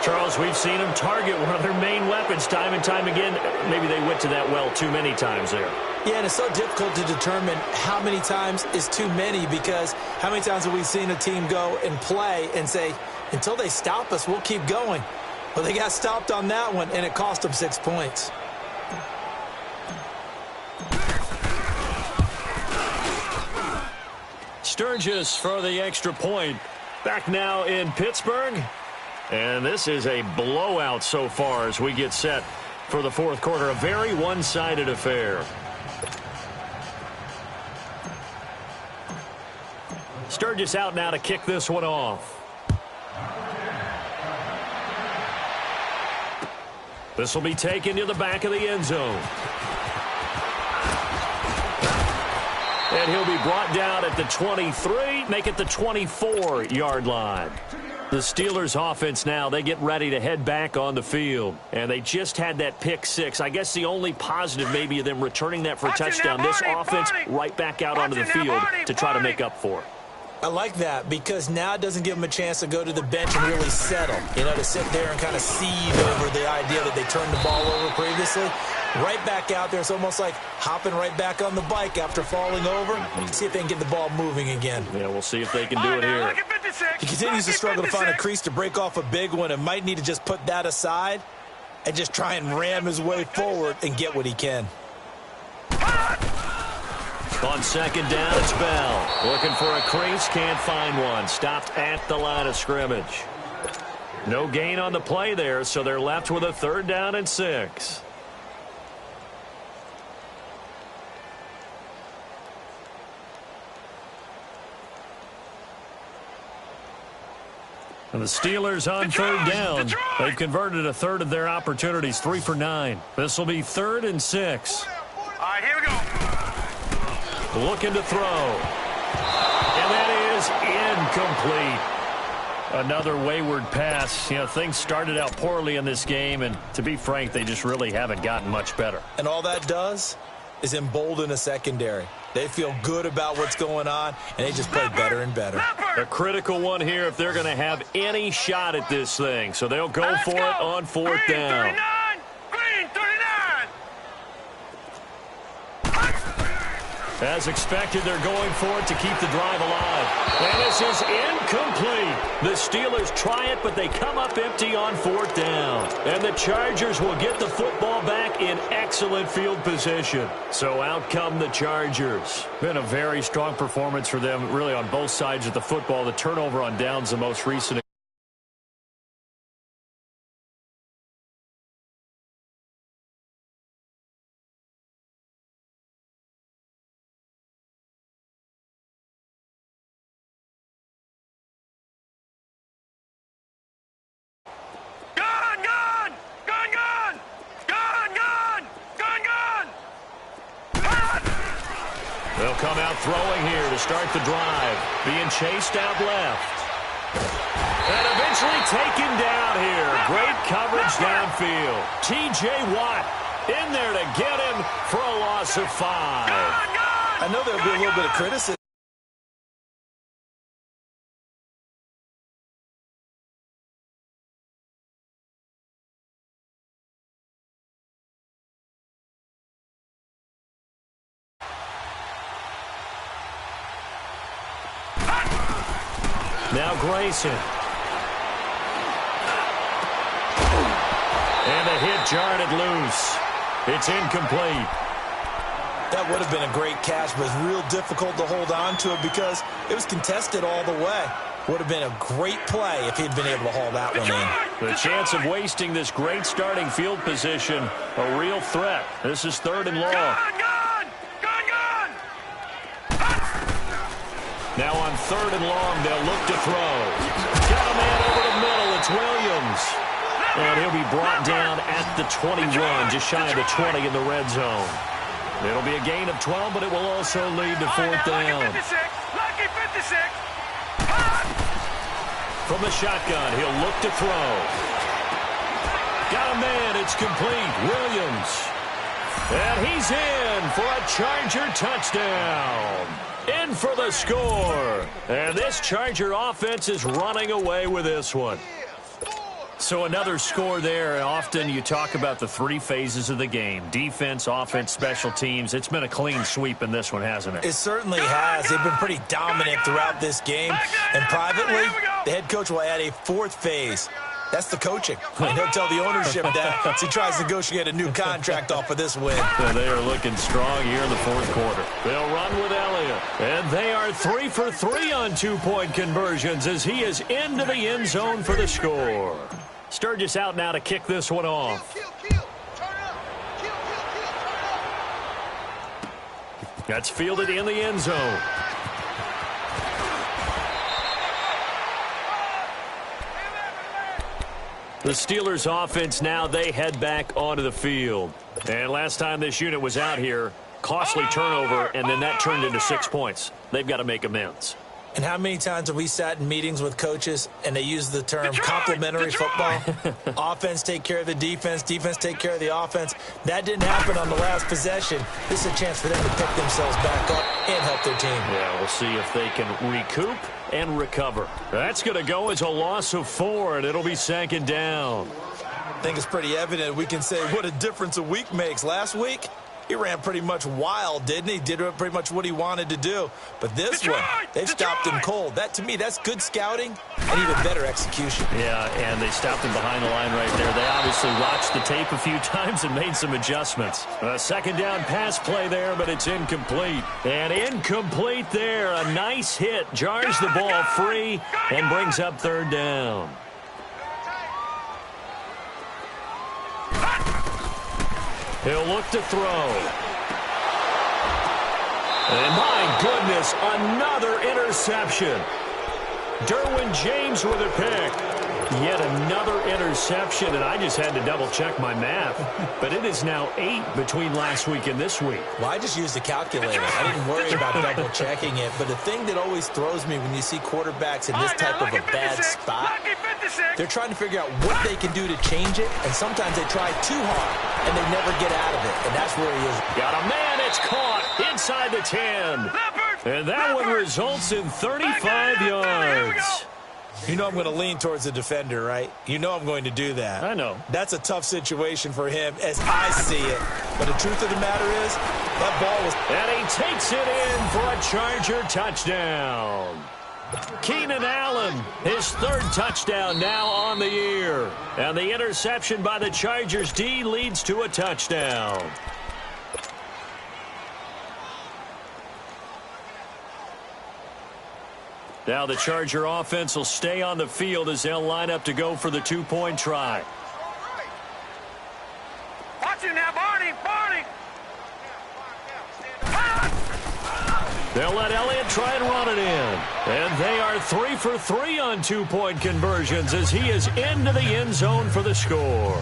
Charles, we've seen them target one of their main weapons time and time again. Maybe they went to that well too many times there. Yeah, and it's so difficult to determine how many times is too many, because how many times have we seen a team go and play and say, until they stop us, we'll keep going. Well, they got stopped on that one, and it cost them 6 points. Sturgis for the extra point. Back now in Pittsburgh. And this is a blowout so far as we get set for the fourth quarter. A very one-sided affair. Sturgis out now to kick this one off. This will be taken to the back of the end zone. And he'll be brought down at the 23, make it the 24-yard line. The Steelers offense now, they get ready to head back on the field. And they just had that pick six. I guess the only positive maybe of them returning that for a touchdown. This offense right back out onto the field to try to make up for it. I like that, because now it doesn't give them a chance to go to the bench and really settle. You know, to sit there and kind of seethe over the idea that they turned the ball over previously. Right back out there. It's almost like hopping right back on the bike after falling over. See if they can get the ball moving again. Yeah, we'll see if they can do it here. He continues to struggle to find a crease to break off a big one, and might need to just put that aside and just try and ram his way forward and get what he can. On second down, it's Bell. Looking for a crease, can't find one. Stopped at the line of scrimmage. No gain on the play there, so they're left with a 3rd down and 6. And the Steelers on 3rd down. They've converted a third of their opportunities, 3 for 9. This will be 3rd and 6. All right, here we go. Looking to throw. And that is incomplete. Another wayward pass. You know, things started out poorly in this game, and to be frank, they just really haven't gotten much better. And all that does is embolden a secondary. They feel good about what's going on, and they just play better and better. A critical one here if they're going to have any shot at this thing. So they'll go for it on 4th down. 39! Green, 39! As expected, they're going for it to keep the drive alive. And this is incomplete. The Steelers try it, but they come up empty on 4th down. And the Chargers will get the football back in excellent field position. So out come the Chargers. Been a very strong performance for them, really, on both sides of the football. The turnover on downs, the most recent. They'll come out throwing here to start the drive. Being chased out left. And eventually taken down here. Great coverage downfield. T.J. Watt in there to get him for a loss of 5. I know there'll be a little bit of criticism. Now Grayson. And a hit jarred it loose. It's incomplete. That would have been a great catch, but it's real difficult to hold on to it because it was contested all the way. Would have been a great play if he'd been able to haul that one in. The chance of wasting this great starting field position, a real threat. This is 3rd and long. Now on 3rd and long, they'll look to throw. Got a man over the middle. It's Williams. And he'll be brought down at the 21, just shy of the 20 in the red zone. It'll be a gain of 12, but it will also lead to 4th down. Lucky 56. From the shotgun, he'll look to throw. Got a man, it's complete. Williams. And he's in for a Charger touchdown. In for the score. And this Charger offense is running away with this one. So another score there. Often you talk about the three phases of the game. Defense, offense, special teams. It's been a clean sweep in this one, hasn't it? It certainly has. They've been pretty dominant throughout this game. And privately, the head coach will add a fourth phase. That's the coaching. And he'll tell the ownership that as he tries to negotiate a new contract off of this win. And they are looking strong here in the fourth quarter. They'll run with Elliott. And they are 3 for 3 on two-point conversions as he is into the end zone for the score. Sturgis out now to kick this one off. That's fielded in the end zone. The Steelers offense now, they head back onto the field. And last time this unit was out here, costly turnover, and then that turned into 6 points. They've got to make amends. And how many times have we sat in meetings with coaches and they use the term complementary football? Offense take care of the defense, defense take care of the offense. That didn't happen on the last possession. This is a chance for them to pick themselves back up and help their team. Yeah, we'll see if they can recoup and recover. That's going to go as a loss of 4, and it'll be second down. I think it's pretty evident we can say what a difference a week makes. Last week, he ran pretty much wild, didn't he? Did pretty much what he wanted to do. But this one, they've stopped him cold. That, to me, that's good scouting and even better execution. Yeah, and they stopped him behind the line right there. They obviously watched the tape a few times and made some adjustments. A second down pass play there, but it's incomplete. And incomplete there. A nice hit. Jars the ball free and brings up third down. He'll look to throw. And my goodness, another interception. Derwin James with a pick. Yet another interception, and I just had to double-check my math. But it is now 8 between last week and this week. Well, I just used a calculator. I didn't worry about double-checking it. But the thing that always throws me when you see quarterbacks in this type of a bad spot, they're trying to figure out what they can do to change it, and sometimes they try too hard, and they never get out of it, and that's where he is. Got a man, it's caught inside the 10. And that one results in 35 yards. You know I'm going to lean towards the defender, right? You know I'm going to do that. I know. That's a tough situation for him as I see it. But the truth of the matter is, that ball was... And he takes it in for a Charger touchdown. Keenan Allen, his third touchdown now on the year. And the interception by the Chargers D leads to a touchdown. Now the Charger offense will stay on the field as they'll line up to go for the two-point try. Watch it now, Barney, Barney. They'll let Elliott try and run it in. And they are 3 for 3 on two-point conversions as he is into the end zone for the score.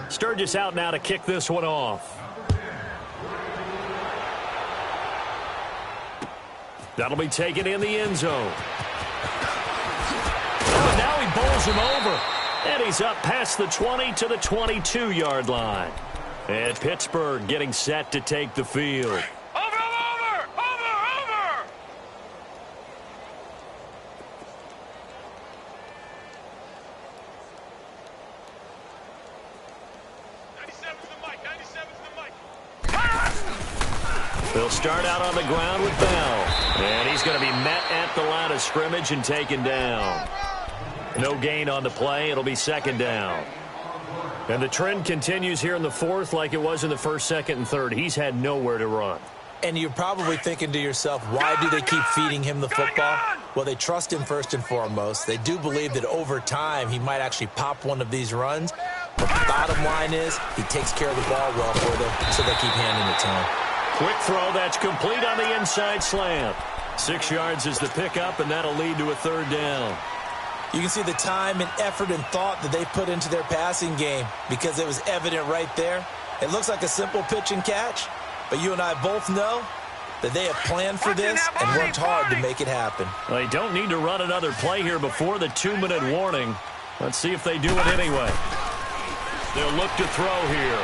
Sturgis out now to kick this one off. That'll be taken in the end zone. Oh, now he bowls him over. And he's up past the 20 to the 22-yard line. And Pittsburgh getting set to take the field. Over. They'll start out on the ground with Bell. And he's going to be met at the line of scrimmage and taken down. No gain on the play. It'll be second down. And the trend continues here in the fourth like it was in the first, second, and third. He's had nowhere to run. And you're probably thinking to yourself, why do they keep feeding him the football? Well, they trust him first and foremost. They do believe that over time he might actually pop one of these runs. But the bottom line is he takes care of the ball well for them, so they keep handing it to him. Quick throw, that's complete on the inside slant. 6 yards is the pickup, and that'll lead to a third down. You can see the time and effort and thought that they put into their passing game because it was evident right there. It looks like a simple pitch and catch, but you and I both know that they have planned for this and worked hard to make it happen. They don't need to run another play here before the 2-minute warning. Let's see if they do it anyway. They'll look to throw here.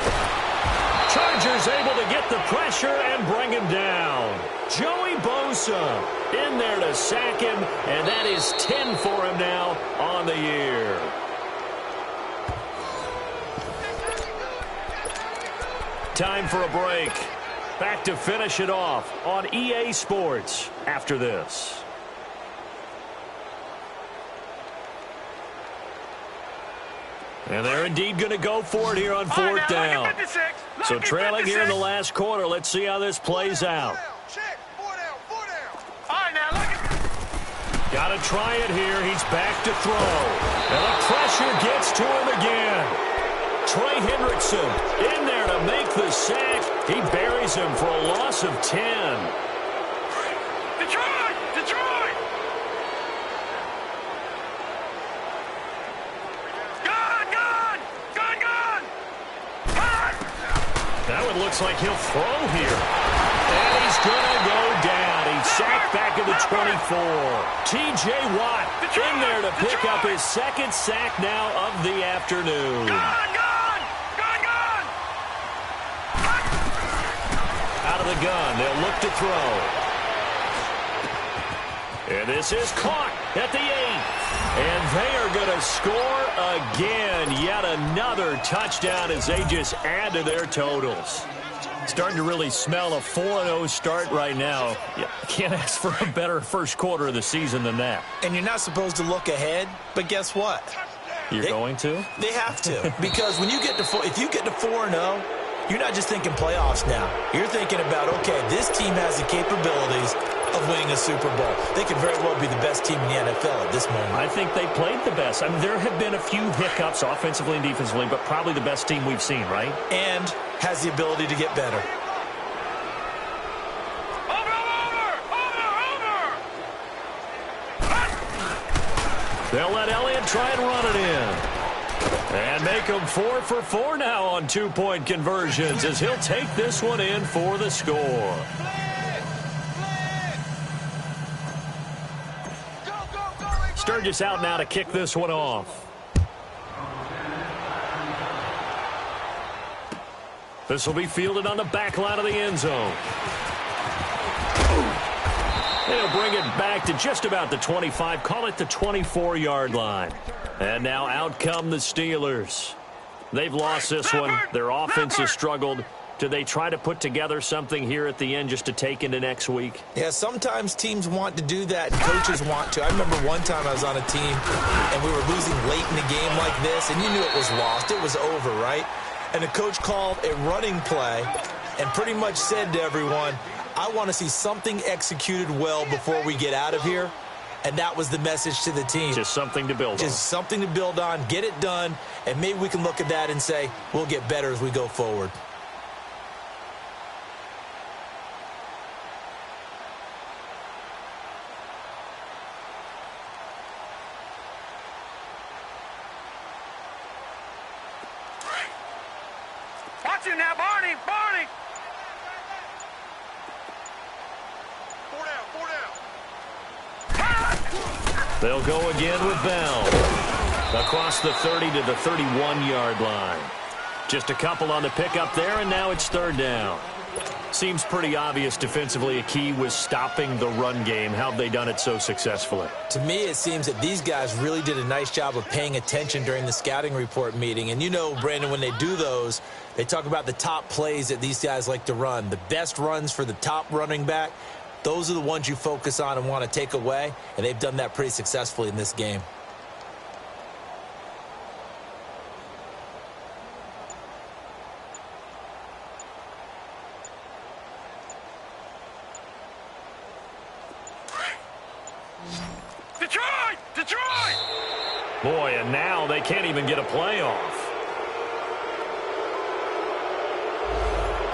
Chargers able to get the pressure and bring him down. Joey Bosa in there to sack him, and that is 10 for him now on the year. Time for a break. Back to finish it off on EA Sports after this. And they're indeed going to go for it here on fourth down. So trailing here in the last quarter. Let's see how this plays out. Got to try it here. He's back to throw. And the pressure gets to him again. Trey Hendrickson in there to make the sack. He buries him for a loss of 10. Detroit! Detroit! Gun! Gun! Gun! Gun! That one looks like he'll throw here. And he's going to go down. He's sacked back at the 24. T.J. Watt in there to pick up his second sack now of the afternoon. Gun! Gun! Gun! Gun! Out of the gun, they'll look to throw. And this is caught at the 8. And they are going to score again. Yet another touchdown as they just add to their totals. Starting to really smell a 4-0 start right now. You can't ask for a better first quarter of the season than that. And you're not supposed to look ahead, but guess what? You're going to? They have to. Because when you get to if you get to 4-0, you're not just thinking playoffs now. You're thinking about, okay, this team has the capabilities of winning a Super Bowl. They could very well be the best team in the NFL at this moment. I think they played the best. I mean, there have been a few hiccups offensively and defensively, but probably the best team we've seen, right? And has the ability to get better. They'll let Elliott try and run it in. And make them 4 for 4 now on two-point conversions as he'll take this one in for the score. Sturgis out now to kick this one off. This will be fielded on the back line of the end zone. They'll bring it back to just about the 25, call it the 24-yard line. And now out come the Steelers. They've lost this one. Their offense has struggled. Do they try to put together something here at the end just to take into next week? Yeah, sometimes teams want to do that and coaches want to. I remember one time I was on a team and we were losing late in the game like this, and you knew it was lost. It was over, right? And the coach called a running play and pretty much said to everyone, I want to see something executed well before we get out of here. And that was the message to the team. Just something to build on. Just something to build on, get it done, and maybe we can look at that and say, we'll get better as we go forward. Watch him now, Barney! Barney! 4 down, 4 down. They'll go again with Bell. Across the 30 to the 31-yard line. Just a couple on the pickup there, and now it's third down. Seems pretty obvious defensively a key was stopping the run game. How have they done it so successfully? To me, it seems that these guys really did a nice job of paying attention during the scouting report meeting. And you know, Brandon, when they do those, they talk about the top plays that these guys like to run. The best runs for the top running back, those are the ones you focus on and want to take away. And they've done that pretty successfully in this game. Detroit! Detroit! Boy, and now they can't even get a playoff.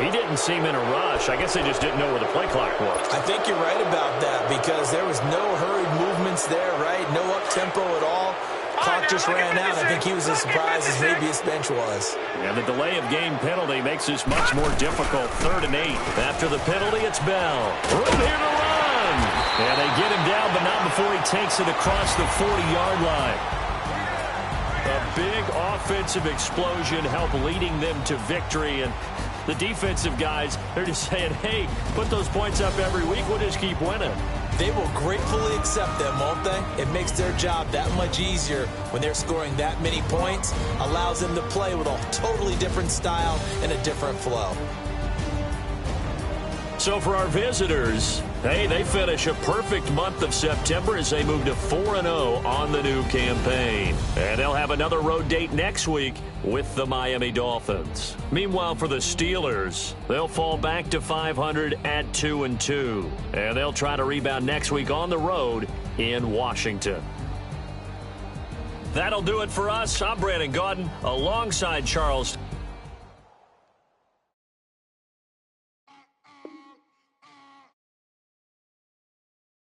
He didn't seem in a rush. I guess they just didn't know where the play clock was. I think you're right about that because there was no hurried movements there, right? No up-tempo at all. Clock just ran out. I think he was as surprised as maybe his bench was. And the delay of game penalty makes this much more difficult. 3rd and 8. After the penalty, it's Bell. Room here to run. And they get him down, but not before he takes it across the 40-yard line. A big offensive explosion helped leading them to victory. And the defensive guys, they're just saying, hey, put those points up every week. We'll just keep winning. They will gratefully accept them, won't they? It makes their job that much easier when they're scoring that many points. Allows them to play with a totally different style and a different flow. So for our visitors, hey, they finish a perfect month of September as they move to 4-0 on the new campaign. And they'll have another road date next week with the Miami Dolphins. Meanwhile, for the Steelers, they'll fall back to 500 at 2-2. And they'll try to rebound next week on the road in Washington. That'll do it for us. I'm Brandon Gaudin alongside Charles.